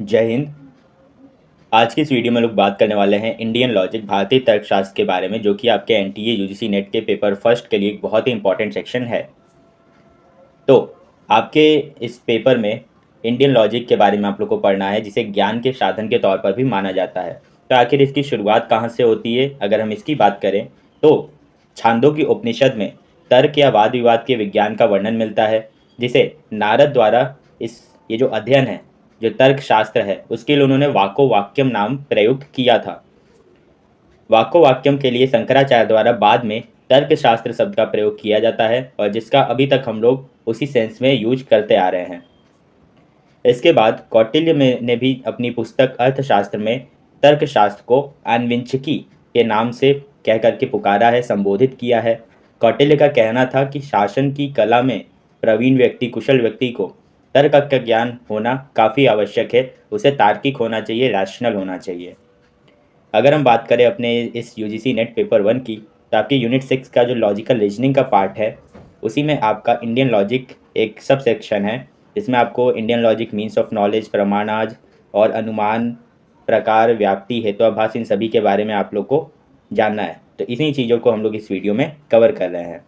जय हिंद। आज की इस वीडियो में लोग बात करने वाले हैं इंडियन लॉजिक भारतीय तर्कशास्त्र के बारे में, जो कि आपके एनटीए यूजीसी नेट के पेपर फर्स्ट के लिए एक बहुत ही इंपॉर्टेंट सेक्शन है। तो आपके इस पेपर में इंडियन लॉजिक के बारे में आप लोग को पढ़ना है, जिसे ज्ञान के साधन के तौर पर भी माना जाता है। तो आखिर इसकी शुरुआत कहाँ से होती है? अगर हम इसकी बात करें तो छांदोग्य उपनिषद में तर्क या वाद विवाद के विज्ञान का वर्णन मिलता है, जिसे नारद द्वारा ये जो अध्ययन है, जो तर्क शास्त्र है, उसके लिए उन्होंने वाको वाक्यम नाम प्रयुक्त किया था। वाको वाक्यम के लिए शंकराचार्य द्वारा बाद में तर्क शास्त्र शब्द का प्रयोग किया जाता है, और जिसका अभी तक हम लोग उसी सेंस में यूज करते आ रहे हैं। इसके बाद कौटिल्य ने भी अपनी पुस्तक अर्थशास्त्र में तर्कशास्त्र को आन्विंचिकी के नाम से कह करके पुकारा है, संबोधित किया है। कौटिल्य का कहना था कि शासन की कला में प्रवीण व्यक्ति, कुशल व्यक्ति को तर्क का ज्ञान होना काफ़ी आवश्यक है। उसे तार्किक होना चाहिए, रैशनल होना चाहिए। अगर हम बात करें अपने इस यूजीसी नेट पेपर 1 की, तो आपकी यूनिट 6 का जो लॉजिकल रीजनिंग का पार्ट है, उसी में आपका इंडियन लॉजिक एक सब सेक्शन है, जिसमें आपको Indian logic, means of knowledge, प्रमाणाज और अनुमान, प्रकार, व्याप्ति, हेतुआभास, इन सभी के बारे में आप लोग को जानना है। तो इन्हीं चीज़ों को हम लोग इस वीडियो में कवर कर रहे हैं।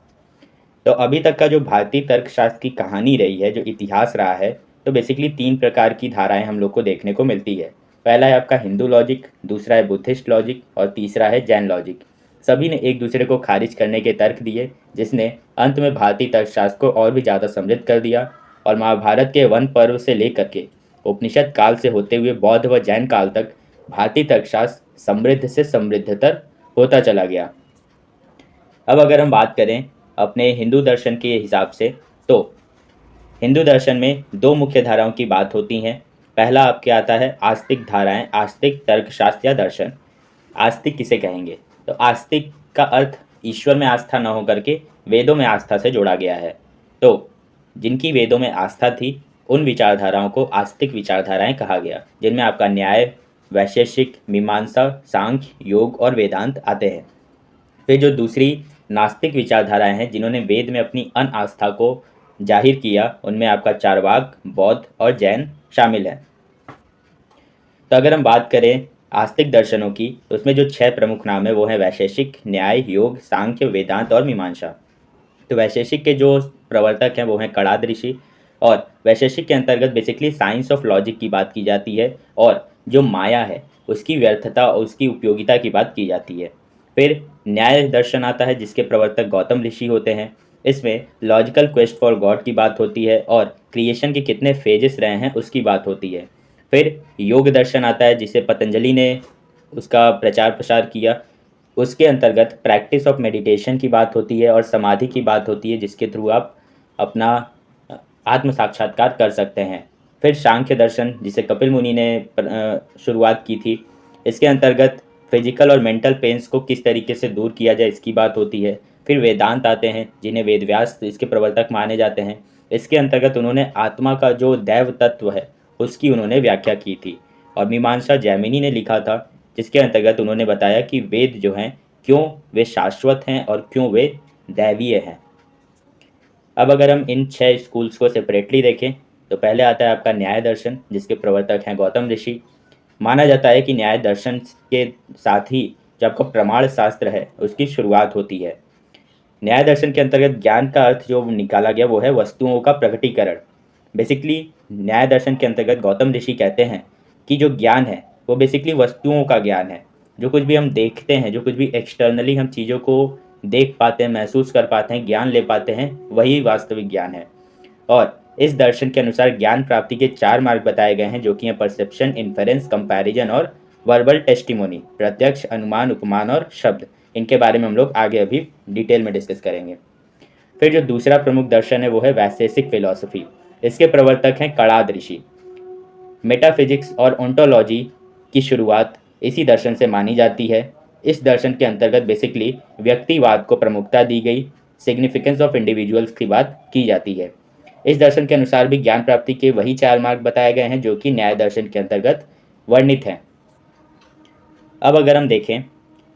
तो अभी तक का जो भारतीय तर्कशास्त्र की कहानी रही है, जो इतिहास रहा है, तो बेसिकली 3 प्रकार की धाराएं हम लोग को देखने को मिलती है। पहला है आपका हिंदू लॉजिक, दूसरा है बुद्धिस्ट लॉजिक और तीसरा है जैन लॉजिक। सभी ने एक दूसरे को खारिज करने के तर्क दिए, जिसने अंत में भारतीय तर्कशास्त्र को और भी ज़्यादा समृद्ध कर दिया। और महाभारत के वन पर्व से लेकर के उपनिषद काल से होते हुए बौद्ध व जैन काल तक भारतीय तर्कशास्त्र समृद्ध से समृद्धतर होता चला गया। अब अगर हम बात करें अपने हिंदू दर्शन के हिसाब से, तो हिंदू दर्शन में 2 मुख्य धाराओं की बात होती हैं। पहला आपके आता है आस्तिक धाराएं, आस्तिक तर्कशास्त्र या दर्शन। आस्तिक किसे कहेंगे? तो आस्तिक का अर्थ ईश्वर में आस्था न हो करके वेदों में आस्था से जोड़ा गया है। तो जिनकी वेदों में आस्था थी, उन विचारधाराओं को आस्तिक विचारधाराएं कहा गया, जिनमें आपका न्याय, वैशेषिक, मीमांसा, सांख्य, योग और वेदांत आते हैं। फिर जो दूसरी नास्तिक विचारधाराएं हैं, जिन्होंने वेद में अपनी अनास्था को जाहिर किया, उनमें आपका चारवाक, बौद्ध और जैन शामिल हैं। तो अगर हम बात करें आस्तिक दर्शनों की, तो उसमें जो 6 प्रमुख नाम है वो है वैशेषिक, न्याय, योग, सांख्य, वेदांत और मीमांसा। तो वैशेषिक के जो प्रवर्तक हैं वो हैं कणाद ऋषि, और वैशेषिक के अंतर्गत बेसिकली साइंस ऑफ लॉजिक की बात की जाती है, और जो माया है उसकी व्यर्थता और उसकी उपयोगिता की बात की जाती है। फिर न्याय दर्शन आता है, जिसके प्रवर्तक गौतम ऋषि होते हैं। इसमें लॉजिकल क्वेस्ट फॉर गॉड की बात होती है, और क्रिएशन के कितने फेजेस रहे हैं उसकी बात होती है। फिर योग दर्शन आता है, जिसे पतंजलि ने उसका प्रचार प्रसार किया। उसके अंतर्गत प्रैक्टिस ऑफ मेडिटेशन की बात होती है और समाधि की बात होती है, जिसके थ्रू आप अपना आत्म साक्षात्कार कर सकते हैं। फिर सांख्य दर्शन, जिसे कपिल मुनि ने शुरुआत की थी, इसके अंतर्गत फिजिकल और मेंटल पेन्स को किस तरीके से दूर किया जाए इसकी बात होती है। फिर वेदांत आते हैं, जिन्हें वेदव्यास इसके प्रवर्तक माने जाते हैं। इसके अंतर्गत उन्होंने आत्मा का जो दैव तत्व है उसकी उन्होंने व्याख्या की थी। और मीमांसा जैमिनी ने लिखा था, जिसके अंतर्गत उन्होंने बताया कि वेद जो हैं क्यों वे शाश्वत हैं और क्यों वे दैवीय हैं। अब अगर हम इन 6 स्कूल्स को सेपरेटली देखें, तो पहले आता है आपका न्याय दर्शन, जिसके प्रवर्तक हैं गौतम ऋषि। माना जाता है कि न्याय दर्शन के साथ ही जो आपका प्रमाण शास्त्र है उसकी शुरुआत होती है। न्याय दर्शन के अंतर्गत ज्ञान का अर्थ जो निकाला गया वो है वस्तुओं का प्रकटीकरण। बेसिकली न्याय दर्शन के अंतर्गत गौतम ऋषि कहते हैं कि जो ज्ञान है वो बेसिकली वस्तुओं का ज्ञान है। जो कुछ भी हम देखते हैं, जो कुछ भी एक्सटर्नली हम चीज़ों को देख पाते हैं, महसूस कर पाते हैं, ज्ञान ले पाते हैं, वही वास्तविक ज्ञान है। और इस दर्शन के अनुसार ज्ञान प्राप्ति के 4 मार्ग बताए गए हैं, जो कि हैं परसेप्शन, इन्फेरेंस, कंपैरिजन और वर्बल टेस्टिमोनी, प्रत्यक्ष, अनुमान, उपमान और शब्द। इनके बारे में हम लोग आगे अभी डिटेल में डिस्कस करेंगे। फिर जो दूसरा प्रमुख दर्शन है वो है वैशेषिक फिलॉसफी। इसके प्रवर्तक हैं कणाद ऋषि। मेटाफिजिक्स और ओंटोलॉजी की शुरुआत इसी दर्शन से मानी जाती है। इस दर्शन के अंतर्गत बेसिकली व्यक्तिवाद को प्रमुखता दी गई, सिग्निफिकेंस ऑफ इंडिविजुअल्स की बात की जाती है। इस दर्शन के अनुसार भी ज्ञान प्राप्ति के वही 4 मार्ग बताए गए हैं, जो कि न्याय दर्शन के अंतर्गत वर्णित हैं। अब अगर हम देखें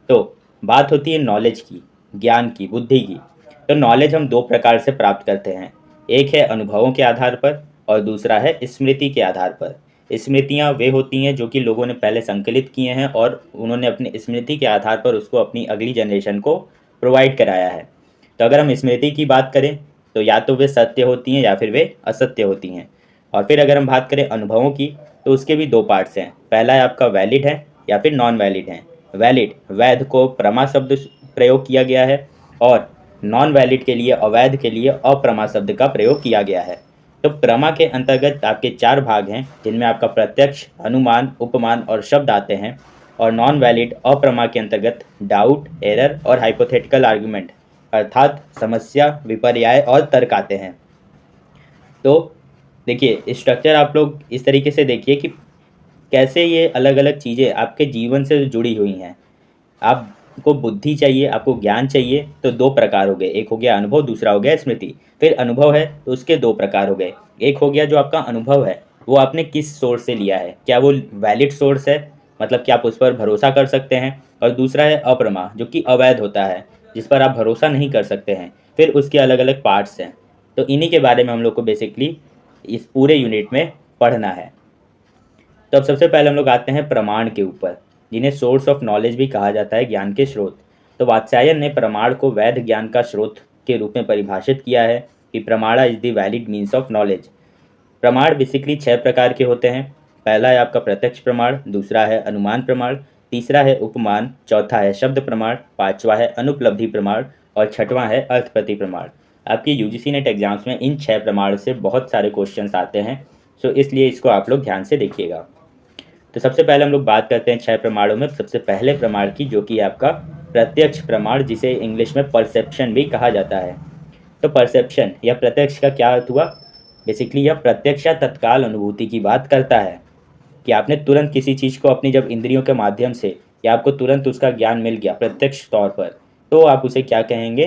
तो बात होती है नॉलेज की, ज्ञान की, बुद्धि की। तो नॉलेज हम 2 प्रकार से प्राप्त करते हैं। एक है अनुभवों के आधार पर और दूसरा है स्मृति के आधार पर। स्मृतियाँ वे होती हैं जो कि लोगों ने पहले संकलित किए हैं और उन्होंने अपनी स्मृति के आधार पर उसको अपनी अगली जनरेशन को प्रोवाइड कराया है। तो अगर हम स्मृति की बात करें तो या तो वे सत्य होती हैं या फिर वे असत्य होती हैं। और फिर अगर हम बात करें अनुभवों की तो उसके भी दो पार्ट्स हैं। पहला है आपका वैलिड है या फिर नॉन वैलिड है। वैलिड, वैध को प्रमा शब्द प्रयोग किया गया है और नॉन वैलिड के लिए, अवैध के लिए अप्रमा शब्द का प्रयोग किया गया है। तो प्रमा के अंतर्गत आपके 4 भाग हैं जिनमें आपका प्रत्यक्ष, अनुमान, उपमान और शब्द आते हैं। और नॉन वैलिड अप्रमा के अंतर्गत डाउट, एरर और हाइपोथेटिकल आर्गुमेंट अर्थात समस्या, विपर्याय और तर्क आते हैं। तो देखिए स्ट्रक्चर आप लोग इस तरीके से देखिए कि कैसे ये अलग अलग चीज़ें आपके जीवन से जुड़ी हुई हैं। आपको बुद्धि चाहिए, आपको ज्ञान चाहिए तो 2 प्रकार हो गए, एक हो गया अनुभव, दूसरा हो गया स्मृति। फिर अनुभव है तो उसके 2 प्रकार हो गए, एक हो गया जो आपका अनुभव है वो आपने किस सोर्स से लिया है, क्या वो वैलिड सोर्स है, मतलब कि आप उस पर भरोसा कर सकते हैं। और दूसरा है अप्रमा जो कि अवैध होता है, जिस पर आप भरोसा नहीं कर सकते हैं। फिर उसके अलग अलग पार्ट्स हैं। तो इन्हीं के बारे में हम लोग को बेसिकली इस पूरे यूनिट में पढ़ना है। तो अब सबसे पहले हम लोग आते हैं प्रमाण के ऊपर, जिन्हें सोर्स ऑफ नॉलेज भी कहा जाता है, ज्ञान के स्रोत। तो वात्स्यायन ने प्रमाण को वैध ज्ञान का स्रोत के रूप में परिभाषित किया है कि प्रमाणा is the valid means of knowledge. प्रमाण बेसिकली 6 प्रकार के होते हैं। पहला है आपका प्रत्यक्ष प्रमाण, दूसरा है अनुमान प्रमाण, तीसरा है उपमान, चौथा है शब्द प्रमाण, पांचवा है अनुपलब्धि प्रमाण और छठवां है अर्थप्रति प्रमाण। आपकी यूजीसी नेट एग्जाम्स में इन 6 प्रमाण से बहुत सारे क्वेश्चंस आते हैं, सो इसलिए इसको आप लोग ध्यान से देखिएगा। तो सबसे पहले हम लोग बात करते हैं 6 प्रमाणों में सबसे पहले प्रमाण की, जो कि आपका प्रत्यक्ष प्रमाण, जिसे इंग्लिश में परसेप्शन भी कहा जाता है। तो परसेप्शन या प्रत्यक्ष का क्या अर्थ हुआ? बेसिकली यह प्रत्यक्ष या तत्काल अनुभूति की बात करता है कि आपने तुरंत किसी चीज़ को अपनी जब इंद्रियों के माध्यम से या आपको तुरंत उसका ज्ञान मिल गया प्रत्यक्ष तौर पर, तो आप उसे क्या कहेंगे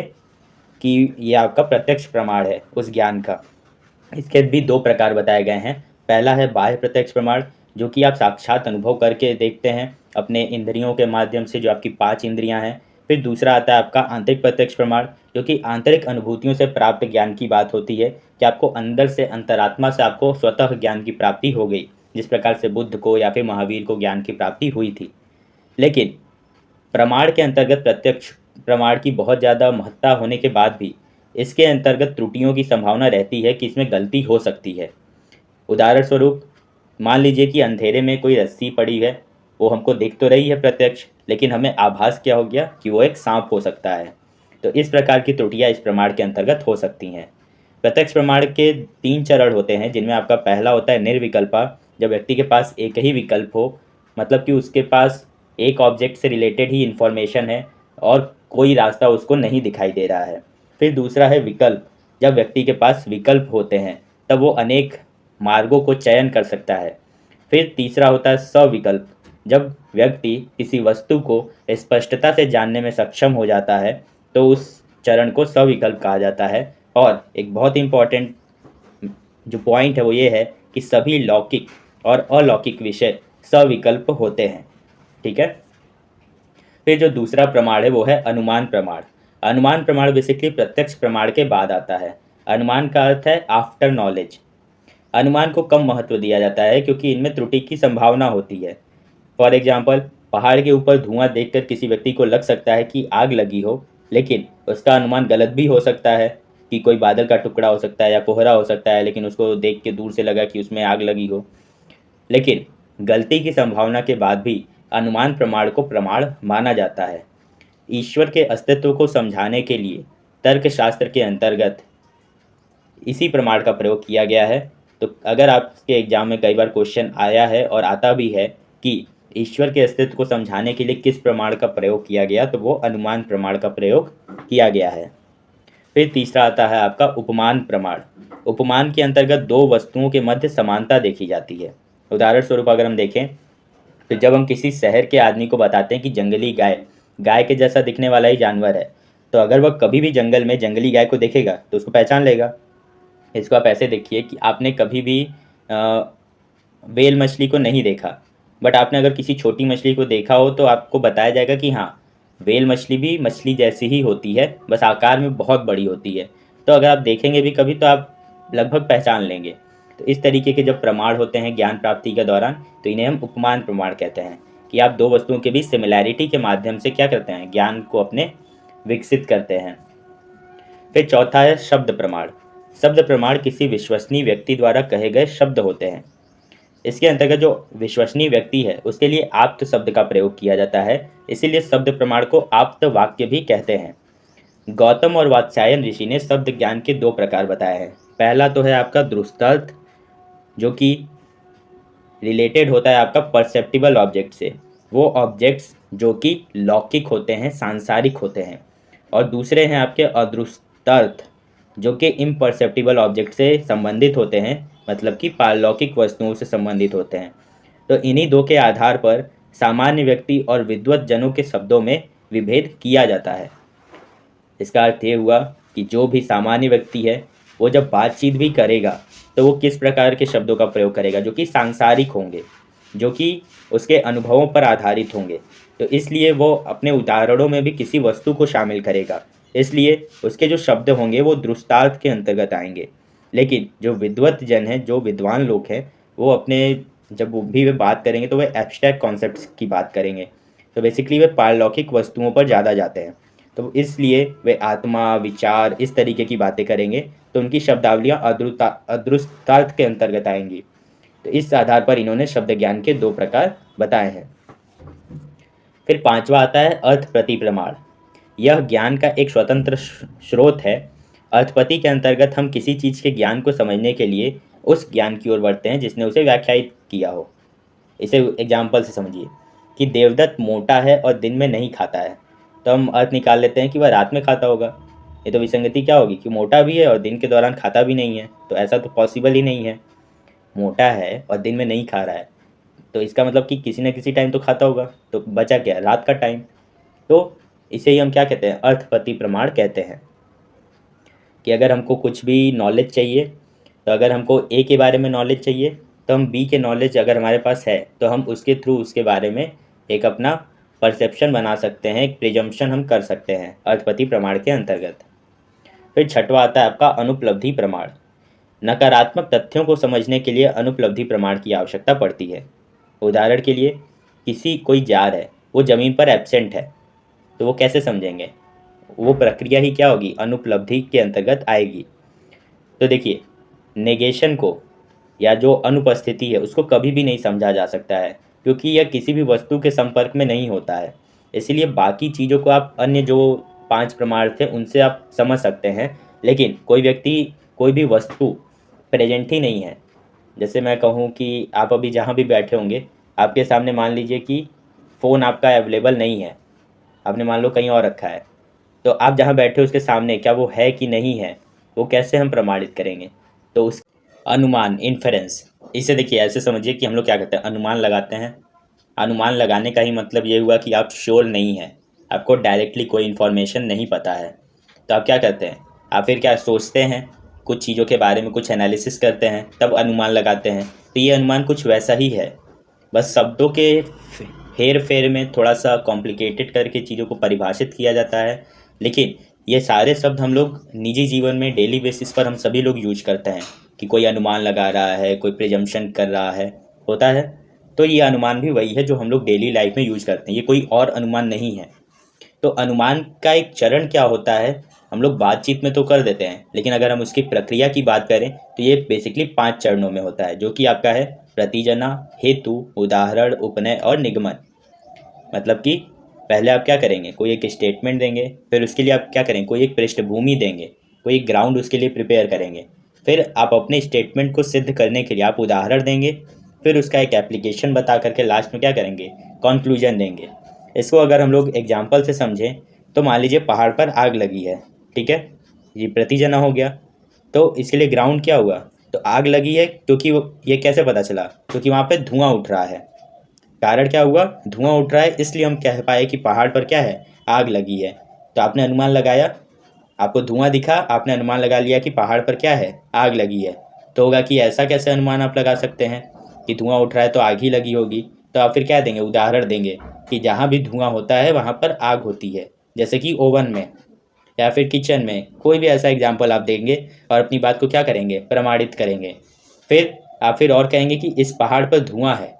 कि यह आपका प्रत्यक्ष प्रमाण है उस ज्ञान का। इसके भी 2 प्रकार बताए गए हैं। पहला है बाह्य प्रत्यक्ष प्रमाण, जो कि आप साक्षात अनुभव करके देखते हैं अपने इंद्रियों के माध्यम से, जो आपकी 5 इंद्रियां हैं। फिर दूसरा आता है आपका आंतरिक प्रत्यक्ष प्रमाण, जो कि आंतरिक अनुभूतियों से प्राप्त ज्ञान की बात होती है कि आपको अंदर से, अंतरात्मा से आपको स्वतः ज्ञान की प्राप्ति हो गई, जिस प्रकार से बुद्ध को या फिर महावीर को ज्ञान की प्राप्ति हुई थी। लेकिन प्रमाण के अंतर्गत प्रत्यक्ष प्रमाण की बहुत ज़्यादा महत्ता होने के बाद भी इसके अंतर्गत त्रुटियों की संभावना रहती है कि इसमें गलती हो सकती है। उदाहरण स्वरूप मान लीजिए कि अंधेरे में कोई रस्सी पड़ी है, वो हमको दिख तो रही है प्रत्यक्ष, लेकिन हमें आभास क्या हो गया कि वो एक सांप हो सकता है। तो इस प्रकार की त्रुटियां इस प्रमाण के अंतर्गत हो सकती हैं। प्रत्यक्ष प्रमाण के 3 चरण होते हैं, जिनमें आपका पहला होता है निर्विकल्पा, जब व्यक्ति के पास एक ही विकल्प हो, मतलब कि उसके पास एक ऑब्जेक्ट से रिलेटेड ही इन्फॉर्मेशन है और कोई रास्ता उसको नहीं दिखाई दे रहा है। फिर दूसरा है विकल्प, जब व्यक्ति के पास विकल्प होते हैं तब वो अनेक मार्गों को चयन कर सकता है। फिर तीसरा होता है सविकल्प, जब व्यक्ति किसी वस्तु को स्पष्टता से जानने में सक्षम हो जाता है तो उस चरण को सविकल्प कहा जाता है। और एक बहुत इंपॉर्टेंट जो पॉइंट है वो ये है कि सभी लौकिक और अलौकिक विषय सविकल्प होते हैं। ठीक है। फिर जो दूसरा प्रमाण है वो है अनुमान प्रमाण। अनुमान प्रमाण बेसिकली प्रत्यक्ष प्रमाण के बाद आता है। अनुमान का अर्थ है आफ्टर नॉलेज। अनुमान को कम महत्व दिया जाता है क्योंकि इनमें त्रुटि की संभावना होती है। फॉर एग्जाम्पल, पहाड़ के ऊपर धुआं देखकर किसी व्यक्ति को लग सकता है कि आग लगी हो, लेकिन उसका अनुमान गलत भी हो सकता है कि कोई बादल का टुकड़ा हो सकता है या कोहरा हो सकता है, लेकिन उसको देख के दूर से लगा कि उसमें आग लगी हो। लेकिन गलती की संभावना के बाद भी अनुमान प्रमाण को प्रमाण माना जाता है। ईश्वर के अस्तित्व को समझाने के लिए तर्कशास्त्र के अंतर्गत इसी प्रमाण का प्रयोग किया गया है। तो अगर आपके एग्जाम में कई बार क्वेश्चन आया है और आता भी है कि ईश्वर के अस्तित्व को समझाने के लिए किस प्रमाण का प्रयोग किया गया, तो वो अनुमान प्रमाण का प्रयोग किया गया है। फिर तीसरा आता है आपका उपमान प्रमाण। उपमान के अंतर्गत 2 वस्तुओं के मध्य समानता देखी जाती है। उदाहरण स्वरूप अगर हम देखें तो जब हम किसी शहर के आदमी को बताते हैं कि जंगली गाय गाय के जैसा दिखने वाला ही जानवर है, तो अगर वह कभी भी जंगल में जंगली गाय को देखेगा तो उसको पहचान लेगा। इसको आप ऐसे देखिए कि आपने कभी भी व्हेल मछली को नहीं देखा, बट आपने अगर किसी छोटी मछली को देखा हो तो आपको बताया जाएगा कि हाँ, व्हेल मछली भी मछली जैसी ही होती है, बस आकार में बहुत बड़ी होती है। तो अगर आप देखेंगे भी कभी तो आप लगभग पहचान लेंगे। तो इस तरीके के जब प्रमाण होते हैं ज्ञान प्राप्ति के दौरान, तो इन्हें हम उपमान प्रमाण कहते हैं कि आप दो वस्तुओं के बीच सिमिलैरिटी के माध्यम से क्या करते हैं, ज्ञान को अपने विकसित करते हैं। फिर चौथा है शब्द प्रमाण। शब्द प्रमाण किसी विश्वसनीय व्यक्ति द्वारा कहे गए शब्द होते हैं। इसके अंतर्गत जो विश्वसनीय व्यक्ति है उसके लिए आप्त शब्द का प्रयोग किया जाता है, इसीलिए शब्द प्रमाण को आप्त वाक्य भी कहते हैं। गौतम और वात्स्यायन ऋषि ने शब्द ज्ञान के दो प्रकार बताए हैं। पहला तो है आपका दृष्टार्थ, जो कि रिलेटेड होता है आपका परसेप्टिबल ऑब्जेक्ट से, वो ऑब्जेक्ट्स जो कि लौकिक होते हैं, सांसारिक होते हैं। और दूसरे हैं आपके अदृष्टार्थ, जो कि इम्परसेप्टिबल ऑब्जेक्ट से संबंधित होते हैं, मतलब कि पारलौकिक वस्तुओं से संबंधित होते हैं। तो इन्हीं दो के आधार पर सामान्य व्यक्ति और विद्वत जनों के शब्दों में विभेद किया जाता है। इसका अर्थ ये हुआ कि जो भी सामान्य व्यक्ति है वो जब बातचीत भी करेगा तो वो किस प्रकार के शब्दों का प्रयोग करेगा, जो कि सांसारिक होंगे, जो कि उसके अनुभवों पर आधारित होंगे। तो इसलिए वो अपने उदाहरणों में भी किसी वस्तु को शामिल करेगा, इसलिए उसके जो शब्द होंगे वो दृष्टार्थ के अंतर्गत आएंगे। लेकिन जो विद्वत जन हैं, जो विद्वान लोग हैं, वो अपने जब वो भी वे बात करेंगे तो वे एब्स्ट्रैक्ट कॉन्सेप्ट्स की बात करेंगे। तो बेसिकली वे पारलौकिक वस्तुओं पर ज़्यादा जाते हैं, तो इसलिए वे आत्मा, विचार, इस तरीके की बातें करेंगे, तो उनकी शब्दावलियाँ अदृष्टार्थ के अंतर्गत आएंगी। तो इस आधार पर इन्होंने शब्द ज्ञान के दो प्रकार बताए हैं। फिर पांचवा आता है अर्थप्रति प्रमाण। यह ज्ञान का एक स्वतंत्र स्रोत है। अर्थपति के अंतर्गत हम किसी चीज़ के ज्ञान को समझने के लिए उस ज्ञान की ओर बढ़ते हैं जिसने उसे व्याख्यायित किया हो। इसे एग्जाम्पल से समझिए कि देवदत्त मोटा है और दिन में नहीं खाता है, तो हम अर्थ निकाल लेते हैं कि वह रात में खाता होगा। ये तो विसंगति क्या होगी कि मोटा भी है और दिन के दौरान खाता भी नहीं है, तो ऐसा तो पॉसिबल ही नहीं है। मोटा है और दिन में नहीं खा रहा है, तो इसका मतलब कि किसी न किसी टाइम तो खाता होगा, तो बचा क्या, रात का टाइम। तो इसे ही हम क्या कहते हैं, अर्थपति प्रमाण कहते हैं। कि अगर हमको कुछ भी नॉलेज चाहिए, तो अगर हमको ए के बारे में नॉलेज चाहिए, तो हम बी के नॉलेज अगर हमारे पास है तो हम उसके थ्रू उसके बारे में एक अपना परसेप्शन बना सकते हैं, एक प्रिजम्पशन हम कर सकते हैं अर्थपति प्रमाण के अंतर्गत। फिर छठवा आता है आपका अनुपलब्धि प्रमाण। नकारात्मक तथ्यों को समझने के लिए अनुपलब्धि प्रमाण की आवश्यकता पड़ती है। उदाहरण के लिए कोई जार है, वो ज़मीन पर एब्सेंट है, तो वो कैसे समझेंगे, वो प्रक्रिया ही क्या होगी, अनुपलब्धि के अंतर्गत आएगी। तो देखिए, नेगेशन को या जो अनुपस्थिति है उसको कभी भी नहीं समझा जा सकता है, क्योंकि यह किसी भी वस्तु के संपर्क में नहीं होता है। इसलिए बाकी चीज़ों को आप अन्य जो 5 प्रमाण थे उनसे आप समझ सकते हैं, लेकिन कोई व्यक्ति, कोई भी वस्तु प्रेजेंट ही नहीं है। जैसे मैं कहूँ कि आप अभी जहाँ भी बैठे होंगे, आपके सामने मान लीजिए कि फ़ोन आपका अवेलेबल नहीं है, आपने मान लो कहीं और रखा है, तो आप जहाँ बैठे हो उसके सामने क्या वो है कि नहीं है, वो कैसे हम प्रमाणित करेंगे। तो उस अनुमान, इन्फेरेंस, इसे देखिए ऐसे समझिए कि हम लोग क्या करते हैं, अनुमान लगाते हैं। अनुमान लगाने का ही मतलब ये हुआ कि आप श्योर नहीं है, आपको डायरेक्टली कोई इन्फॉर्मेशन नहीं पता है, तो आप क्या करते हैं, आप फिर क्या सोचते हैं, कुछ चीज़ों के बारे में कुछ एनालिसिस करते हैं, तब अनुमान लगाते हैं। तो ये अनुमान कुछ वैसा ही है, बस शब्दों के हेर फेर में थोड़ा सा कॉम्प्लिकेटेड करके चीज़ों को परिभाषित किया जाता है, लेकिन ये सारे शब्द हम लोग निजी जीवन में डेली बेसिस पर हम सभी लोग यूज करते हैं कि कोई अनुमान लगा रहा है, कोई प्रिजम्पशन कर रहा है, होता है। तो ये अनुमान भी वही है जो हम लोग डेली लाइफ में यूज करते हैं, ये कोई और अनुमान नहीं है। तो अनुमान का एक चरण क्या होता है, हम लोग बातचीत में तो कर देते हैं, लेकिन अगर हम उसकी प्रक्रिया की बात करें तो ये बेसिकली 5 चरणों में होता है, जो कि आपका है प्रतिजना, हेतु, उदाहरण, उपनय और निगमन। मतलब कि पहले आप क्या करेंगे, कोई एक स्टेटमेंट देंगे, फिर उसके लिए आप क्या करेंगे, कोई एक पृष्ठभूमि देंगे, कोई एक ग्राउंड उसके लिए प्रिपेयर करेंगे, फिर आप अपने स्टेटमेंट को सिद्ध करने के लिए आप उदाहरण देंगे, फिर उसका एक एप्लीकेशन बता करके लास्ट में क्या करेंगे, कंक्लूजन देंगे। इसको अगर हम लोग एग्जाम्पल से समझें तो मान लीजिए पहाड़ पर आग लगी है, ठीक है, ये प्रतिजना हो गया। तो इसके लिए ग्राउंड क्या हुआ, तो आग लगी है, क्योंकि ये कैसे पता चला, क्योंकि वहाँ पे धुआं उठ रहा है। कारण क्या हुआ, धुआं उठ रहा है, इसलिए हम कह पाए कि पहाड़ पर क्या है, आग लगी है। तो आपने अनुमान लगाया, आपको धुआं दिखा, आपने अनुमान लगा लिया कि पहाड़ पर क्या है, आग लगी है। तो होगा कि ऐसा कैसे अनुमान आप लगा सकते हैं कि धुआं उठ रहा है तो आग ही लगी होगी। तो आप फिर क्या देंगे, उदाहरण देंगे कि जहाँ भी धुआं होता है वहाँ पर आग होती है, जैसे कि ओवन में या फिर किचन में, कोई भी ऐसा एग्जाम्पल आप देंगे और अपनी बात को क्या करेंगे, प्रमाणित करेंगे। फिर और कहेंगे कि इस पहाड़ पर धुआं है,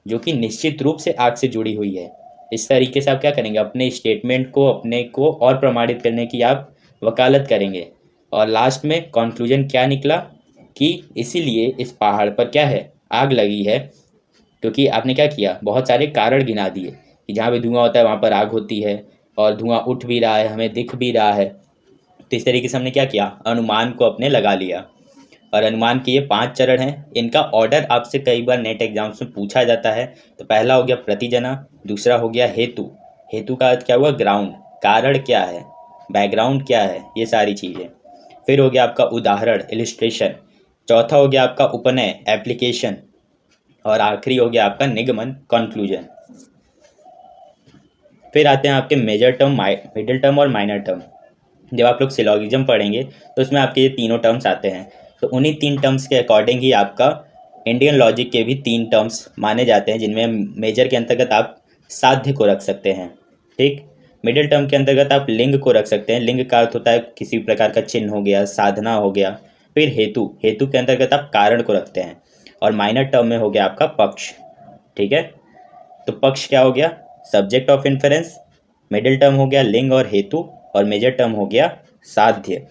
जो कि निश्चित रूप से आग से जुड़ी हुई है। इस तरीके से आप क्या करेंगे, अपने स्टेटमेंट को अपने को और प्रमाणित करने की आप वकालत करेंगे। और लास्ट में कंक्लूजन क्या निकला कि इसीलिए इस पहाड़ पर क्या है, आग लगी है, क्योंकि आपने क्या किया, बहुत सारे कारण गिना दिए कि जहाँ भी धुआं होता है वहाँ पर आग होती है, और धुआं उठ भी रहा है, हमें दिख भी रहा है। तो इस तरीके से हमने क्या किया, अनुमान को अपने लगा लिया। और अनुमान के ये 5 चरण हैं। इनका ऑर्डर आपसे कई बार नेट एग्जाम्स में पूछा जाता है। तो पहला हो गया प्रतिजना, दूसरा हो गया हेतु, हेतु का अर्थ क्या हुआ, ग्राउंड, कारण क्या है, बैकग्राउंड क्या है, ये सारी चीज़ें। फिर हो गया आपका उदाहरण, इलिस्ट्रेशन। चौथा हो गया आपका उपनय, एप्लीकेशन। और आखिरी हो गया आपका निगमन, कंक्लूजन। फिर आते हैं आपके मेजर टर्म, मिडिल टर्म और माइनर टर्म। जब आप लोग सिलोगिज्म पढ़ेंगे तो उसमें आपके ये तीनों टर्म्स आते हैं। तो उन्हीं 3 टर्म्स के अकॉर्डिंग ही आपका इंडियन लॉजिक के भी 3 टर्म्स माने जाते हैं, जिनमें मेजर के अंतर्गत आप साध्य को रख सकते हैं, ठीक। मिडिल टर्म के अंतर्गत आप लिंग को रख सकते हैं, लिंग का अर्थ होता है किसी प्रकार का चिन्ह हो गया, साधना हो गया। फिर हेतु, हेतु के अंतर्गत आप कारण को रखते हैं। और माइनर टर्म में हो गया आपका पक्ष, ठीक है। तो पक्ष क्या हो गया, subject of inference. Middle term हो गया लिंग और हेतु, और मेजर टर्म हो गया साध्य।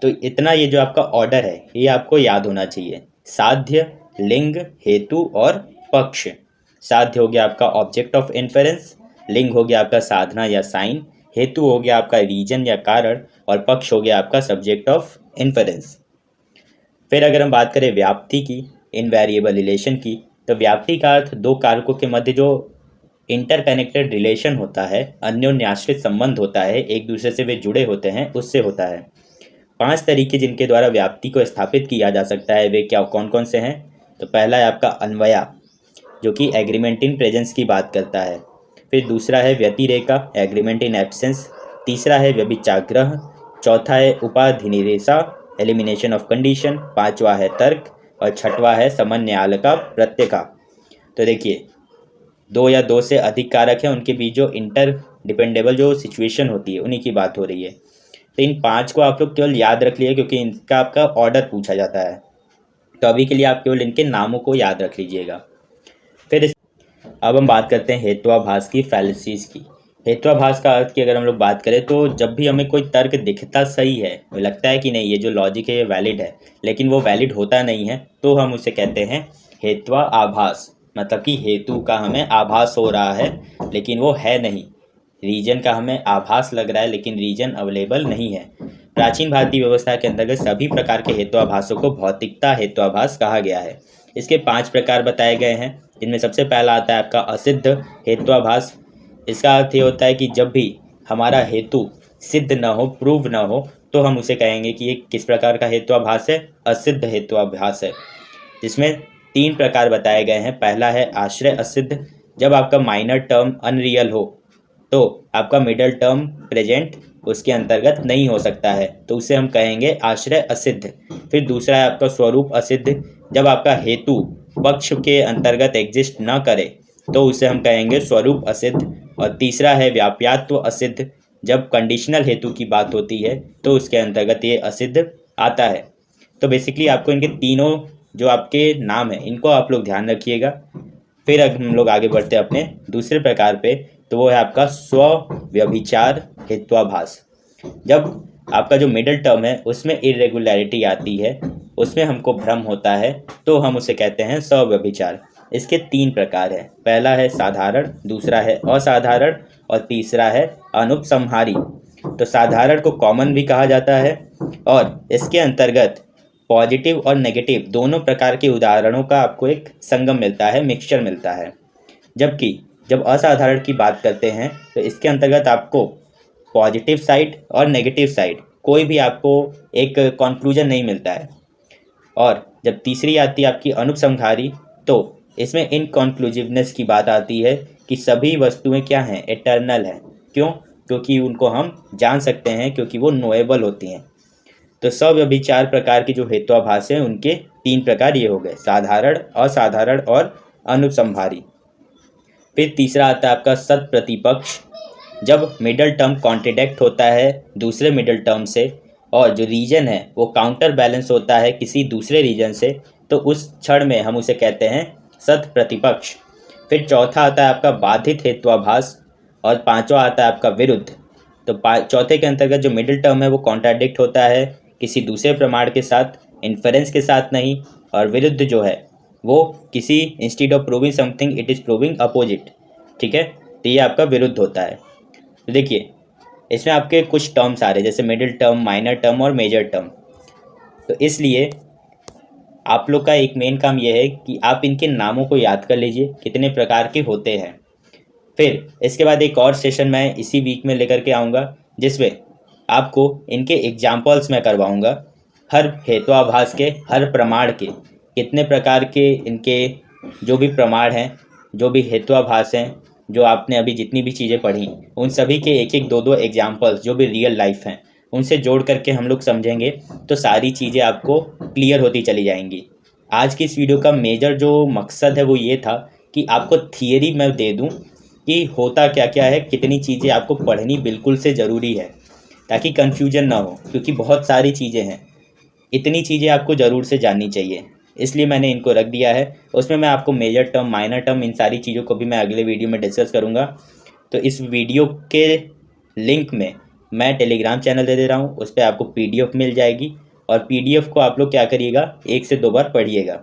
तो इतना ये जो आपका ऑर्डर है ये आपको याद होना चाहिए, साध्य, लिंग, हेतु और पक्ष। साध्य हो गया आपका ऑब्जेक्ट ऑफ इन्फरेंस, लिंग हो गया आपका साधना या साइन, हेतु हो गया आपका रीजन या कारण, और पक्ष हो गया आपका सब्जेक्ट ऑफ इन्फरेंस। फिर अगर हम बात करें व्याप्ति की, इनवेरिएबल रिलेशन की, तो व्याप्ति का अर्थ 2 कारकों के मध्य जो इंटरकनेक्टेड रिलेशन होता है, अन्योन्याश्रित संबंध होता है, एक दूसरे से वे जुड़े होते हैं, उससे होता है। 5 तरीके जिनके द्वारा व्याप्ति को स्थापित किया जा सकता है, वे क्या कौन कौन से हैं। तो पहला है आपका अन्वया, जो कि एग्रीमेंट इन प्रेजेंस की बात करता है। फिर दूसरा है व्यतिरेका, एग्रीमेंट इन एब्सेंस। तीसरा है व्यभिचाग्रह। चौथा है उपाधिनिरेशा, एलिमिनेशन ऑफ कंडीशन। पांचवा है तर्क, और छठवा है समन्वयाल का प्रत्यका। तो देखिए, 2 या 2 से अधिक कारक हैं, उनके बीच जो इंटर डिपेंडेबल जो सिचुएशन होती है उन्हीं की बात हो रही है। तो इन 5 को आप लोग केवल याद रख लिए, क्योंकि इनका आपका ऑर्डर पूछा जाता है। तो अभी के लिए आप केवल इनके नामों को याद रख लीजिएगा। फिर अब हम बात करते हैं हेत्वाभास की, फैलेसीज की। हेत्वाभास का अर्थ की अगर हम लोग बात करें तो जब भी हमें कोई तर्क दिखता सही है, लगता है कि नहीं ये जो लॉजिक है ये वैलिड है, लेकिन वो वैलिड होता नहीं है, तो हम उसे कहते हैं हेत्वा आभास। मतलब कि हेतु का हमें आभास हो रहा है लेकिन वो है नहीं, रीजन का हमें आभास लग रहा है लेकिन रीजन अवेलेबल नहीं है। प्राचीन भारतीय व्यवस्था के अंतर्गत सभी प्रकार के हेत्वाभासों को भौतिकता हेत्वाभास कहा गया है। इसके 5 प्रकार बताए गए हैं, जिनमें सबसे पहला आता है आपका असिद्ध हेत्वाभास। इसका अर्थ ये होता है कि जब भी हमारा हेतु सिद्ध न हो, प्रूव न हो, तो हम उसे कहेंगे कि ये किस प्रकार का हेत्वाभास है, असिद्ध हेत्वाभास है। जिसमें 3 प्रकार बताए गए हैं। पहला है आश्रय असिद्ध, जब आपका माइनर टर्म अनरियल हो तो आपका मिडल टर्म प्रेजेंट उसके अंतर्गत नहीं हो सकता है, तो उसे हम कहेंगे आश्रय असिद्ध। फिर दूसरा है आपका स्वरूप असिद्ध, जब आपका हेतु पक्ष के अंतर्गत एग्जिस्ट न करे तो उसे हम कहेंगे स्वरूप असिद्ध। और तीसरा है व्याप्यात्व असिद्ध, जब कंडीशनल हेतु की बात होती है तो उसके अंतर्गत ये असिद्ध आता है। तो बेसिकली आपको इनके तीनों जो आपके नाम हैं इनको आप लोग ध्यान रखिएगा। फिर अगर हम लोग आगे बढ़ते हैं अपने दूसरे प्रकार पे, तो वो है आपका स्व व्यभिचार हेत्वाभास। जब आपका जो मिडिल टर्म है उसमें इरेगुलरिटी आती है, उसमें हमको भ्रम होता है, तो हम उसे कहते हैं स्वव्यभिचार। इसके 3 प्रकार हैं। पहला है साधारण, दूसरा है असाधारण, और तीसरा है अनुपसंहारी। तो साधारण को कॉमन भी कहा जाता है, और इसके अंतर्गत पॉजिटिव और नेगेटिव दोनों प्रकार के उदाहरणों का आपको एक संगम मिलता है, मिक्सचर मिलता है। जबकि जब असाधारण की बात करते हैं तो इसके अंतर्गत आपको पॉजिटिव साइड और नेगेटिव साइड कोई भी आपको एक कंक्लूजन नहीं मिलता है। और जब तीसरी आती है आपकी अनुपसंहारी, तो इसमें इनकॉन्क्लूसिवनेस की बात आती है कि सभी वस्तुएं क्या हैं, एटर्नल हैं। क्यों? क्योंकि उनको हम जान सकते हैं, क्योंकि वो नोएबल होती हैं। तो स्वव्यभिचार प्रकार की जो हेत्वाभास हैं उनके 3 प्रकार ये हो गए, साधारण, असाधारण और अनुपसंहारी। फिर तीसरा आता है आपका सत प्रतिपक्ष, जब मिडल टर्म कॉन्ट्रडिक्ट होता है दूसरे मिडल टर्म से, और जो रीजन है वो काउंटर बैलेंस होता है किसी दूसरे रीजन से, तो उस क्षण में हम उसे कहते हैं सत प्रतिपक्ष। फिर चौथा आता है आपका बाधित हेत्वाभास और पांचवा आता है आपका विरुद्ध। तो चौथे के अंतर्गत जो मिडिल टर्म है वो कॉन्ट्राडिक्ट होता है किसी दूसरे प्रमाण के साथ, इन्फरेंस के साथ नहीं, और विरुद्ध जो है वो किसी instead of proving something it is proving opposite. ठीक है, तो ये आपका विरुद्ध होता है। तो देखिए इसमें आपके कुछ टर्म्स आ रहे हैं जैसे मिडिल टर्म, माइनर टर्म और मेजर टर्म। तो इसलिए आप लोग का एक मेन काम यह है कि आप इनके नामों को याद कर लीजिए कितने प्रकार के होते हैं। फिर इसके बाद एक और सेशन मैं इसी वीक में लेकर के आऊँगा जिसमें आपको इनके एग्जाम्पल्स मैं करवाऊँगा, हर हेत्वाभास के, हर प्रमाण के कितने प्रकार के इनके जो भी प्रमाण हैं, जो भी हेत्वाभास हैं, जो आपने अभी जितनी भी चीज़ें पढ़ी उन सभी के एक एक दो दो एग्जाम्पल्स जो भी रियल लाइफ हैं उनसे जोड़ करके हम लोग समझेंगे तो सारी चीज़ें आपको क्लियर होती चली जाएंगी। आज की इस वीडियो का मेजर जो मकसद है वो ये था कि आपको थियरी मैं दे दूं कि होता क्या क्या है, कितनी चीज़ें आपको पढ़नी बिल्कुल से ज़रूरी है ताकि कन्फ्यूजन ना हो, क्योंकि बहुत सारी चीज़ें हैं, इतनी चीज़ें आपको ज़रूर से जाननी चाहिए, इसलिए मैंने इनको रख दिया है। उसमें मैं आपको मेजर टर्म, माइनर टर्म, इन सारी चीज़ों को भी मैं अगले वीडियो में डिस्कस करूँगा। तो इस वीडियो के लिंक में मैं टेलीग्राम चैनल दे रहा हूँ, उस पर आपको PDF मिल जाएगी और PDF को आप लोग क्या करिएगा 1 से 2 बार पढ़िएगा।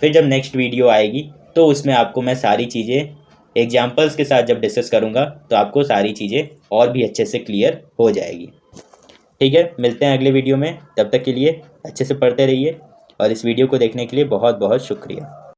फिर जब नेक्स्ट वीडियो आएगी तो उसमें आपको मैं सारी चीज़ें एग्जाम्पल्स के साथ जब डिस्कस करूँगा तो आपको सारी चीज़ें और भी अच्छे से क्लियर हो जाएगी। ठीक है, मिलते हैं अगले वीडियो में, तब तक के लिए अच्छे से पढ़ते रहिए और इस वीडियो को देखने के लिए बहुत बहुत शुक्रिया।